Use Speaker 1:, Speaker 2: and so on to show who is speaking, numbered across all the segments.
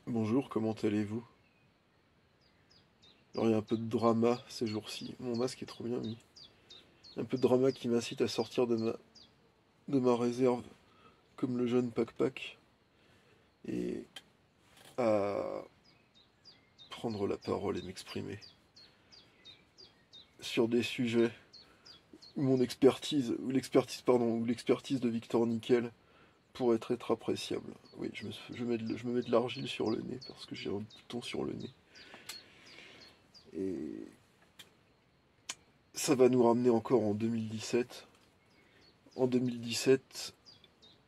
Speaker 1: Bonjour, comment allez-vous? Alors il y a un peu de drama ces jours-ci. Mon masque est trop bien mis. Un peu de drama qui m'incite à sortir de ma réserve comme le jeune Pac-Pac et à prendre la parole et m'exprimer sur des sujets où mon expertise, ou l'expertise de Victor Nickel pourrait être appréciable. Oui, je me mets de l'argile sur le nez parce que j'ai un bouton sur le nez. Et ça va nous ramener encore en 2017. En 2017,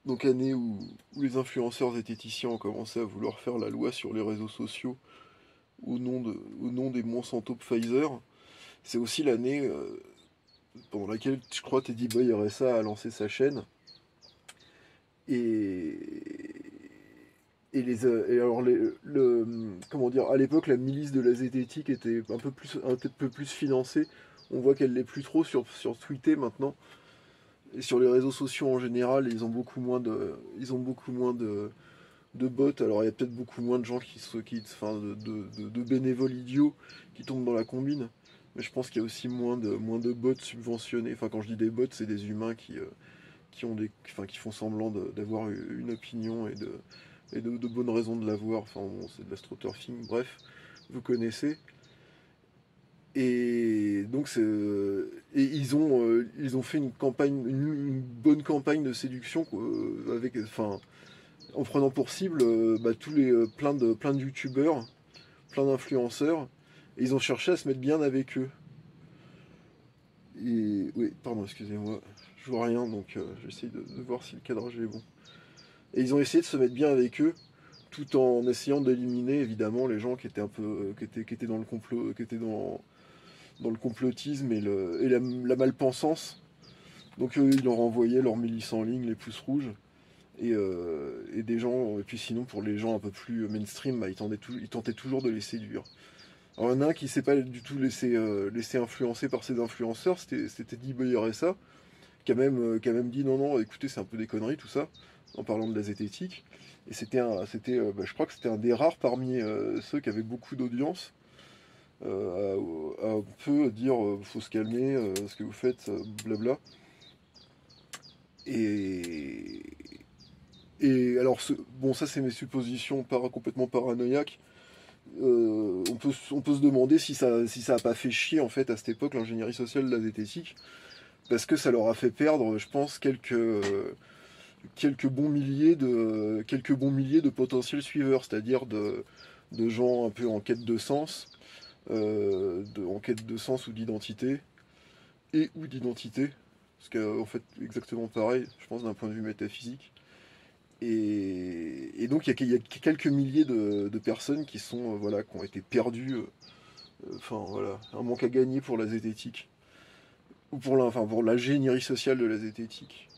Speaker 1: donc année où les influenceurs zététiciens ont commencé à vouloir faire la loi sur les réseaux sociaux au nom des Monsanto Pfizer. C'est aussi l'année pendant laquelle je crois Teddy Boy RSA a lancé sa chaîne. Et, et alors comment dire, à l'époque la milice de la zététique était un peu plus financée. On voit qu'elle l'est plus trop sur Twitter maintenant. Et sur les réseaux sociaux en général, ils ont beaucoup moins de bots. Alors il y a peut-être beaucoup moins de gens enfin, de bénévoles idiots qui tombent dans la combine. Mais je pense qu'il y a aussi moins de bots subventionnés. Enfin, quand je dis des bots, c'est des humains qui font semblant d'avoir une opinion et de bonnes raisons de l'avoir. Enfin, bon, c'est de l'astroturfing. Bref, vous connaissez. Et donc, ils ont fait une campagne, une bonne campagne de séduction quoi, en prenant pour cible plein de youtubeurs, plein d'influenceurs, et ils ont cherché à se mettre bien avec eux. Et oui, pardon, excusez-moi, je vois rien, donc j'essaye de voir si le cadrage est bon. Et ils ont essayé de se mettre bien avec eux, tout en essayant d'éliminer évidemment les gens qui étaient un peu, qui étaient dans le complot, qui étaient dans le complotisme et la malpensance. Donc eux, ils leur envoyaient leurs milices en ligne, les pouces rouges. Et des gens, et puis sinon pour les gens un peu plus mainstream, bah, ils tentaient toujours de les séduire. Alors il y en a un qui s'est pas du tout laissé influencer par ces influenceurs, c'était Teddy Boy RSA, qui a même dit non, non, écoutez, c'est un peu des conneries tout ça, en parlant de la zététique. Et je crois que c'était un des rares parmi ceux qui avaient beaucoup d'audience, à un peu dire faut se calmer, ce que vous faites, blabla. Et, et alors, bon, ça c'est mes suppositions complètement paranoïaques. On peut se demander si ça a pas fait chier en fait à cette époque l'ingénierie sociale de la zététique, parce que ça leur a fait perdre, je pense, quelques bons milliers de potentiels suiveurs, c'est-à-dire de gens un peu en quête de sens, en quête de sens ou d'identité, ou d'identité, parce qu'en fait exactement pareil, je pense d'un point de vue métaphysique. Et donc il y a quelques milliers de personnes voilà, qui ont été perdues. Enfin voilà, un manque à gagner pour la zététique. Ou pour l'ingénierie sociale de la zététique.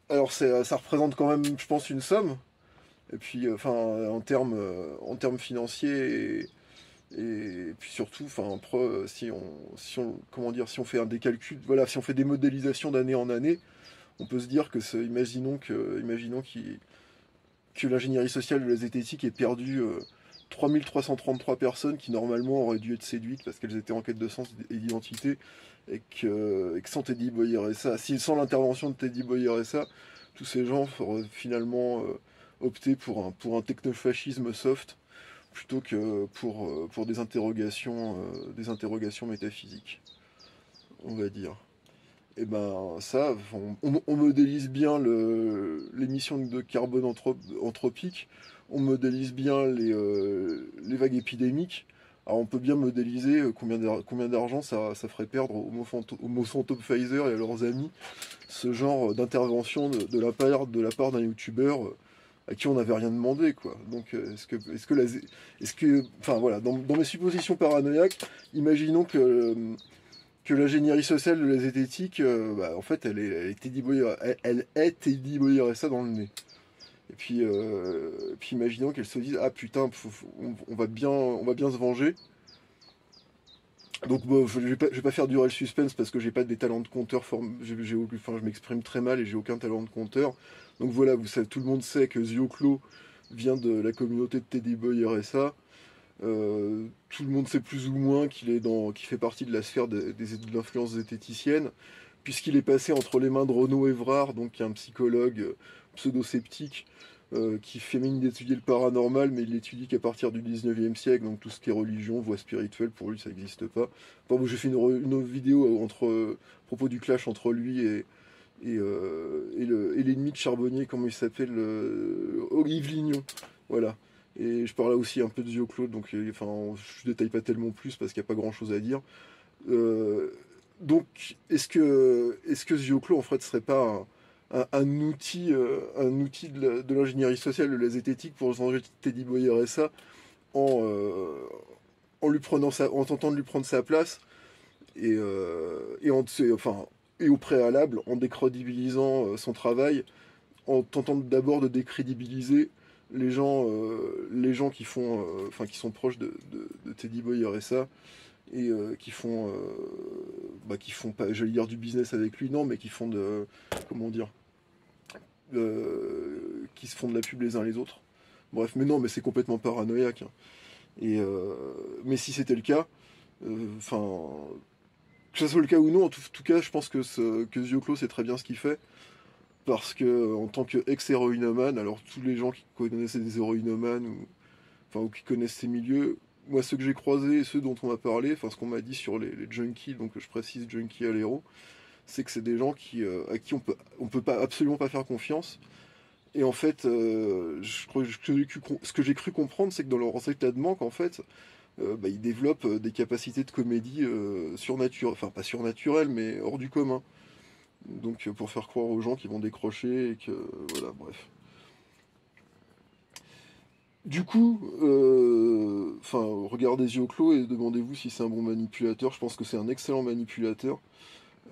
Speaker 1: Alors ça représente quand même, je pense, une somme. Et puis, enfin, en termes financiers et puis surtout, enfin, comment dire, si on fait des calculs, voilà, si on fait des modélisations d'année en année, on peut se dire que imaginons que l'ingénierie sociale de la zététique ait perdu 3333 personnes qui normalement auraient dû être séduites parce qu'elles étaient en quête de sens et d'identité, et que sans Teddy Boy RSA, sans l'intervention de Teddy Boy RSA, tous ces gens auraient finalement opté pour un technofascisme soft plutôt que pour des interrogations métaphysiques, on va dire. Et ben ça, on modélise bien l'émission de carbone anthropique, on modélise bien les vagues épidémiques. Alors on peut bien modéliser combien d'argent ça ferait perdre aux Monsanto Pfizer et à leurs amis ce genre d'intervention de la part d'un youtubeur à qui on n'avait rien demandé, quoi. Donc enfin voilà, dans mes suppositions paranoïaques, imaginons que l'ingénierie sociale de la zététique, bah, en fait, elle est Teddy Boy RSA dans le nez. Et puis imaginons qu'elle se dise ah putain, on va bien se venger. Donc bon, je vais pas faire durer le suspense parce que j'ai pas des talents de conteur, enfin, je m'exprime très mal et j'ai aucun talent de conteur. Donc voilà, vous savez, tout le monde sait que Zioclo vient de la communauté de Teddy Boy RSA. Tout le monde sait plus ou moins qu'il fait partie de la sphère de l'influence zététicienne, puisqu'il est passé entre les mains de Renaud Evrard, donc un psychologue pseudo-sceptique, qui fait mine d'étudier le paranormal, mais il l'étudie qu'à partir du 19e siècle, donc tout ce qui est religion, voie spirituelle, pour lui ça n'existe pas. Enfin, bon, j'ai fait une vidéo à propos du clash entre lui et l'ennemi de Charbonnier, comment il s'appelle, Yves Lignon, voilà. Et je parlais aussi un peu de Zioclo, donc enfin, je détaille pas tellement plus parce qu'il n'y a pas grand chose à dire. Euh, donc, est-ce que Zioclo, en fait, serait pas un outil de l'ingénierie sociale, de la zététique pour changer Teddy Boy RSA en, en tentant de lui prendre sa place enfin, et au préalable, en décrédibilisant son travail, en tentant d'abord de décrédibiliser les gens qui font, enfin, qui sont proches de Teddy Boy RSA et qui font pas, j'allais dire du business avec lui, non, mais qui font comment dire, qui se font de la pub les uns les autres. Bref, mais non, mais c'est complètement paranoïaque, hein. Mais si c'était le cas, enfin, que ce soit le cas ou non, en tout cas, je pense que Zioclo sait très bien ce qu'il fait. Parce que en tant qu'ex-héroïnomane, alors tous les gens qui connaissaient des héroïnomanes ou qui connaissent ces milieux, moi ceux que j'ai croisés et ceux dont on m'a parlé, enfin ce qu'on m'a dit sur les junkies, donc je précise junkies à l'héros, c'est que c'est des gens à qui on peut pas, absolument pas faire confiance. Et en fait, ce que j'ai cru comprendre, c'est que dans leur état de manque, en fait, ils développent des capacités de comédie surnaturelles, enfin pas surnaturelles, mais hors du commun. Donc pour faire croire aux gens qu'ils vont décrocher et que voilà, bref. Du coup, enfin, regardez Zioclo et demandez-vous si c'est un bon manipulateur. Je pense que c'est un excellent manipulateur.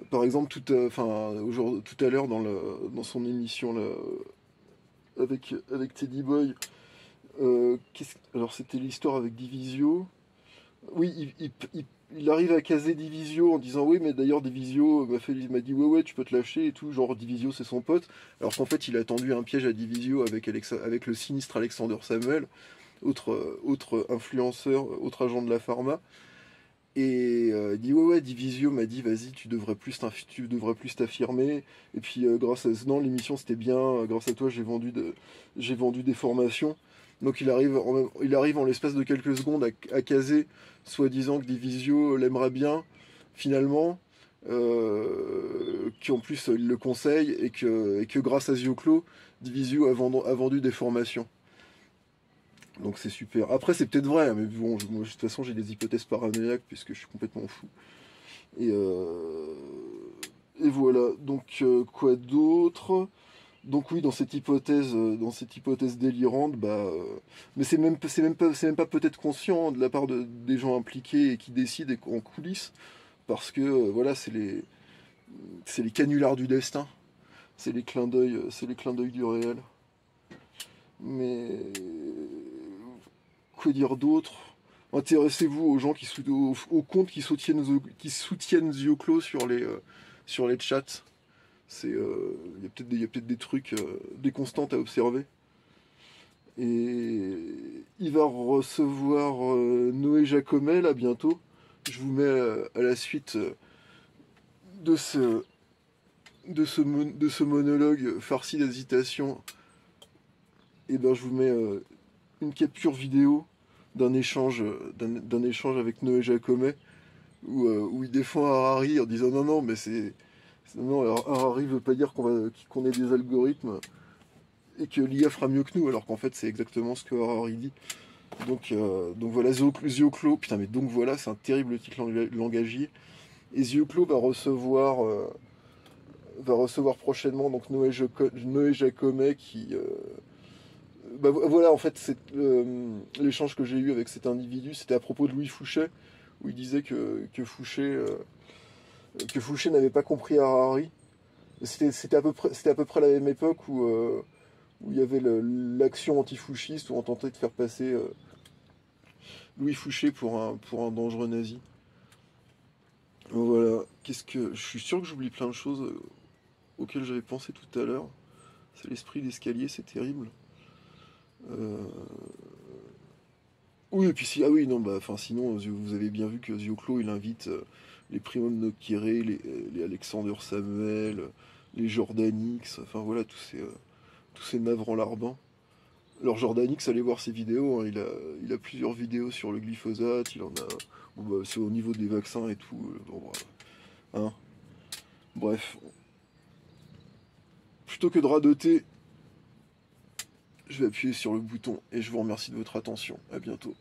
Speaker 1: Par exemple, tout à l'heure dans son émission là, avec Teddy Boy, alors c'était l'histoire avec Divisio. Oui, il arrive à caser Divisio en disant oui, mais d'ailleurs Divisio m'a dit ouais, tu peux te lâcher et tout, genre Divisio c'est son pote, alors qu'en fait il a tendu un piège à Divisio avec le sinistre Alexander Samuel, autre influenceur, autre agent de la pharma, et il dit ouais, Divisio m'a dit vas-y, tu devrais plus t'affirmer, et puis non, l'émission c'était bien, grâce à toi j'ai vendu des formations. Donc il arrive en l'espace de quelques secondes à caser, soi-disant que Divisio l'aimerait bien, finalement, qu'en plus il le conseille et que grâce à Zioclo, Divisio a vendu des formations. Donc c'est super. Après c'est peut-être vrai, mais bon, moi, de toute façon j'ai des hypothèses paranoïaques puisque je suis complètement fou. Et, euh, et voilà, donc quoi d'autre? Donc oui, dans cette hypothèse délirante, mais c'est même pas peut-être conscient, hein, de la part des gens impliqués et qui décident en coulisses, parce que voilà, c'est les canulars du destin, c'est les clins d'œil du réel. Mais quoi dire d'autre? Intéressez-vous aux gens aux comptes qui soutiennent Zioclo sur les chats. Il y a peut-être des trucs, des constantes à observer. Et il va recevoir Noé Jacomet là bientôt. Je vous mets à la suite de de ce monologue farci d'hésitation. Et ben je vous mets une capture vidéo d'un échange avec Noé Jacomet où il défend Harari en disant non mais c'est non, alors Harari veut pas dire qu'on ait des algorithmes et que l'IA fera mieux que nous, alors qu'en fait c'est exactement ce que Harari dit. Donc voilà, Zioclo, putain mais donc voilà, c'est un terrible titre langagier. Et Zioclo va recevoir prochainement donc Noé Jacomet qui... voilà, en fait, l'échange que j'ai eu avec cet individu, c'était à propos de Louis Fouché, où il disait que Fouché n'avait pas compris Harari. C'était à peu près la même époque où il y avait l'action antifouchiste, où on tentait de faire passer Louis Fouché pour un dangereux nazi. Voilà, je suis sûr que j'oublie plein de choses auxquelles j'avais pensé tout à l'heure. C'est l'esprit d'escalier, c'est terrible. Euh, Oui, et puis si, ah oui, non, bah, enfin, sinon, vous avez bien vu que Zioclo, il invite les Primo Nokere, les Alexander Samuel, les Jordanix, enfin voilà, tous ces navrants larbins. Alors Jordanix, allez voir ses vidéos, hein, il a plusieurs vidéos sur le glyphosate, il en a, bon, bah, c'est au niveau des vaccins et tout, bon, voilà, hein. Bref, plutôt que de radoter, je vais appuyer sur le bouton et je vous remercie de votre attention. À bientôt.